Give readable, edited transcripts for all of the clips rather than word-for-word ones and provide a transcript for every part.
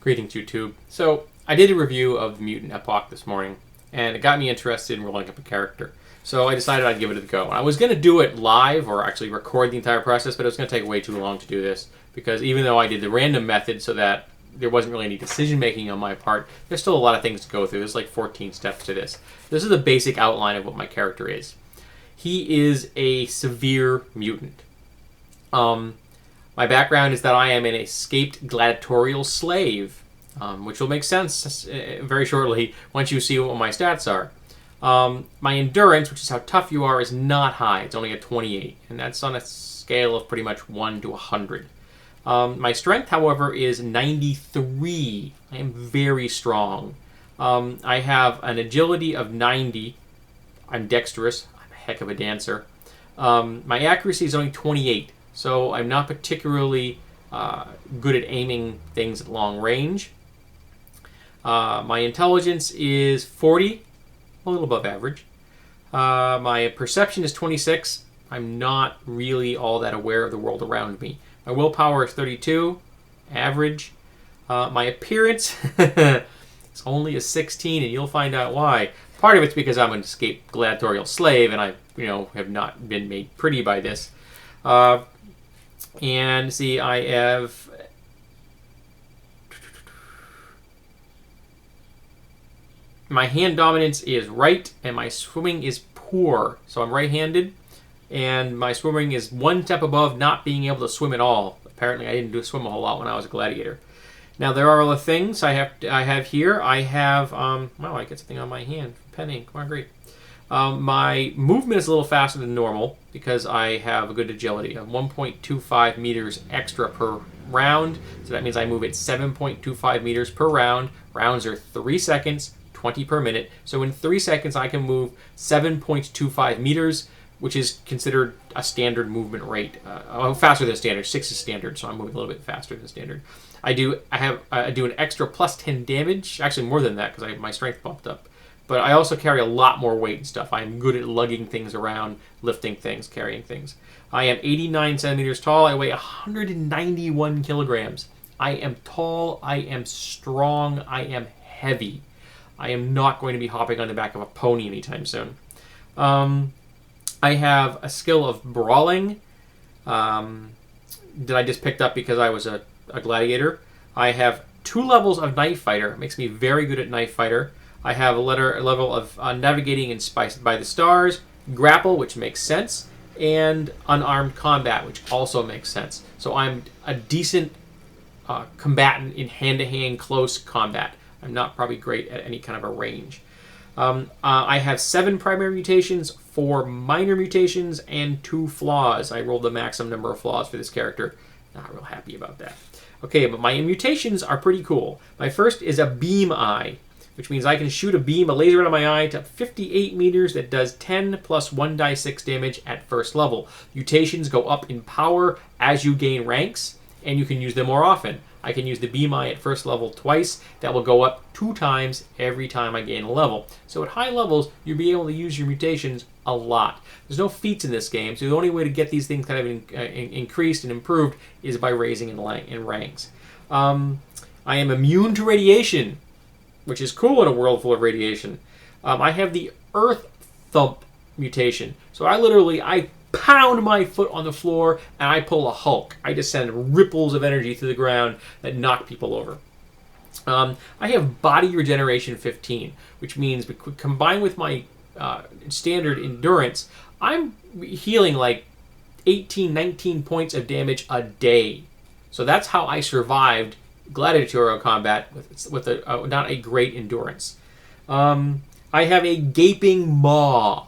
Greetings, YouTube. So, I did a review of the Mutant Epoch this morning, and it got me interested in rolling up a character. So I decided I'd give it a go. I was going to do it live, or actually record the entire process, but it was going to take way too long to do this, because even though I did the random method so that there wasn't really any decision-making on my part, there's still a lot of things to go through. There's like 14 steps to this. This is the basic outline of what my character is. He is a severe mutant. My background is that I am an escaped gladiatorial slave, which will make sense very shortly once you see what my stats are. My endurance, which is how tough you are, is not high. It's only a 28, and that's on a scale of pretty much 1 to 100. My strength, however, is 93. I am very strong. I have an agility of 90. I'm dexterous. I'm a heck of a dancer. My accuracy is only 28. So I'm not particularly good at aiming things at long range. My intelligence is 40, a little above average. My perception is 26. I'm not really all that aware of the world around me. My willpower is 32, average. My appearance is only a 16, and you'll find out why. Part of it's because I'm an escaped gladiatorial slave, and I, have not been made pretty by this. And see, I have my hand dominance is right, and my swimming is poor. So I'm right-handed, and my swimming is one step above not being able to swim at all. Apparently, I didn't swim a whole lot when I was a gladiator. Now there are other things I have here. I have wow, I get something on my hand. Penning, come on, great. My movement is a little faster than normal because I have a good agility. I have 1.25 meters extra per round, so that means I move at 7.25 meters per round. Rounds are 3 seconds, 20 per minute. So in 3 seconds, I can move 7.25 meters, which is considered a standard movement rate. Faster than standard. 6 is standard, so I'm moving a little bit faster than standard. I do an extra plus 10 damage, actually more than that because my strength bumped up. But I also carry a lot more weight and stuff. I'm good at lugging things around, lifting things, carrying things. I am 89 centimeters tall. I weigh 191 kilograms. I am tall. I am strong. I am heavy. I am not going to be hopping on the back of a pony anytime soon. I have a skill of brawling that I just picked up because I was a gladiator. I have 2 levels of knife fighter. It makes me very good at knife fighter. I have a level of navigating and spiced by the stars, grapple, which makes sense, and unarmed combat, which also makes sense. So I'm a decent combatant in hand-to-hand close combat. I'm not probably great at any kind of a range. I have 7 primary mutations, 4 minor mutations, and 2 flaws. I rolled the maximum number of flaws for this character. Not real happy about that. Okay, but my mutations are pretty cool. My first is a beam eye, which means I can shoot a laser out of my eye to 58 meters that does 10 plus 1d6 damage at first level. Mutations go up in power as you gain ranks, and you can use them more often. I can use the beam eye at first level twice. That will go up 2 times every time I gain a level. So at high levels, you'll be able to use your mutations a lot. There's no feats in this game, so the only way to get these things kind of increased and improved is by raising in ranks. I am immune to radiation, which is cool in a world full of radiation. I have the Earth Thump mutation. So I pound my foot on the floor and I pull a Hulk. I just send ripples of energy through the ground that knock people over. I have body regeneration 15, which means combined with my standard endurance, I'm healing like 18, 19 points of damage a day. So that's how I survived gladiatorial combat with not a great endurance. I have a gaping maw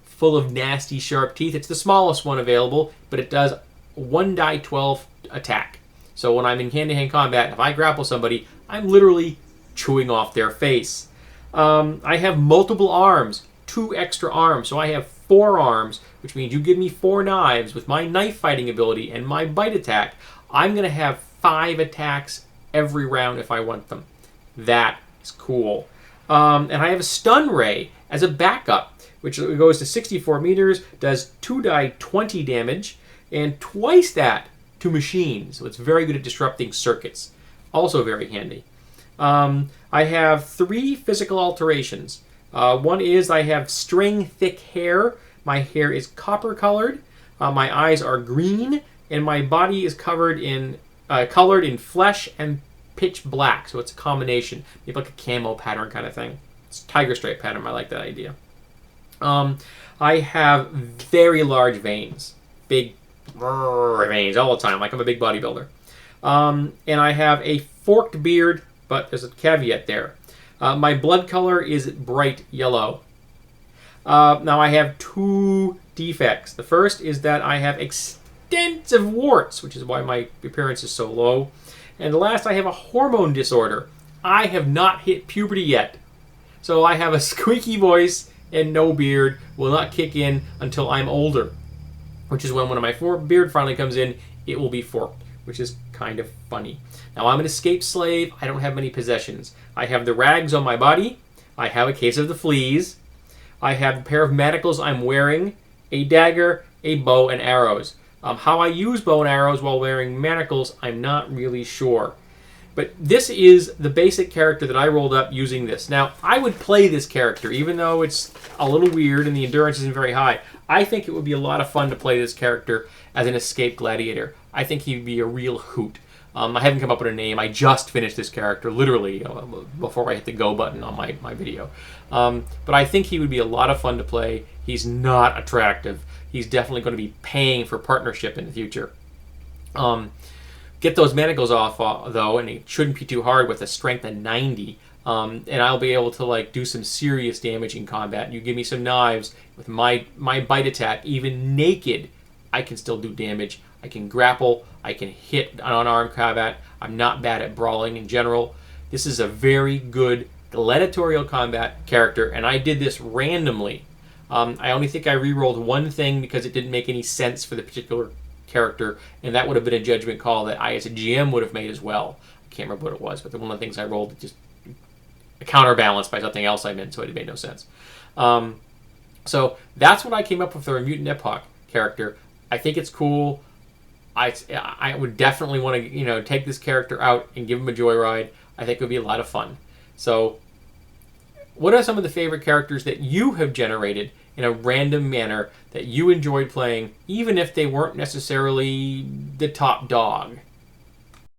full of nasty sharp teeth. It's the smallest one available, but it does 1d12 attack. So when I'm in hand-to-hand combat, if I grapple somebody, I'm literally chewing off their face. I have multiple arms, 2 extra arms, so I have 4 arms, which means you give me 4 knives with my knife fighting ability and my bite attack. I'm going to have 5 attacks every round if I want them. That is cool. And I have a stun ray as a backup, which goes to 64 meters, does 2d20 damage, and twice that to machines. So it's very good at disrupting circuits. Also very handy. I have 3 physical alterations. One is I have string thick hair. My hair is copper colored. My eyes are green, and my body is colored in flesh and pitch black. So it's a combination, maybe like a camo pattern kind of thing. It's tiger stripe pattern. I like that idea. I have very large veins, big veins all the time, like I'm a big bodybuilder. And I have a forked beard, but there's a caveat there. My blood color is bright yellow. Now I have 2 defects. The first is that I have extensive warts, which is why my appearance is so low. And the last, I have a hormone disorder. I have not hit puberty yet. So I have a squeaky voice and no beard, will not kick in until I'm older, which is when one of my beard finally comes in, it will be forked, which is kind of funny. Now I'm an escaped slave. I don't have many possessions. I have the rags on my body. I have a case of the fleas. I have a pair of manacles I'm wearing, a dagger, a bow, and arrows. How I use bow and arrows while wearing manacles, I'm not really sure. But this is the basic character that I rolled up using this. Now, I would play this character, even though it's a little weird and the endurance isn't very high. I think it would be a lot of fun to play this character as an escaped gladiator. I think he'd be a real hoot. I haven't come up with a name. I just finished this character, literally, before I hit the go button on my video. But I think he would be a lot of fun to play. He's not attractive. He's definitely going to be paying for partnership in the future. Get those manacles off, though, and it shouldn't be too hard with a strength of 90. And I'll be able to do some serious damage in combat. You give me some knives with my bite attack, even naked, I can still do damage. I can grapple. I can hit unarmed combat. I'm not bad at brawling in general. This is a very good gladiatorial combat character, and I did this randomly. I only think I re-rolled one thing because it didn't make any sense for the particular character, and that would have been a judgment call that I, as a GM, would have made as well. I can't remember what it was, but one of the things I rolled just counterbalanced by something else I meant, so it made no sense. So that's what I came up with for a Mutant Epoch character. I think it's cool. I would definitely want to take this character out and give him a joyride. I think it would be a lot of fun. So what are some of the favorite characters that you have generated in a random manner that you enjoyed playing, even if they weren't necessarily the top dog?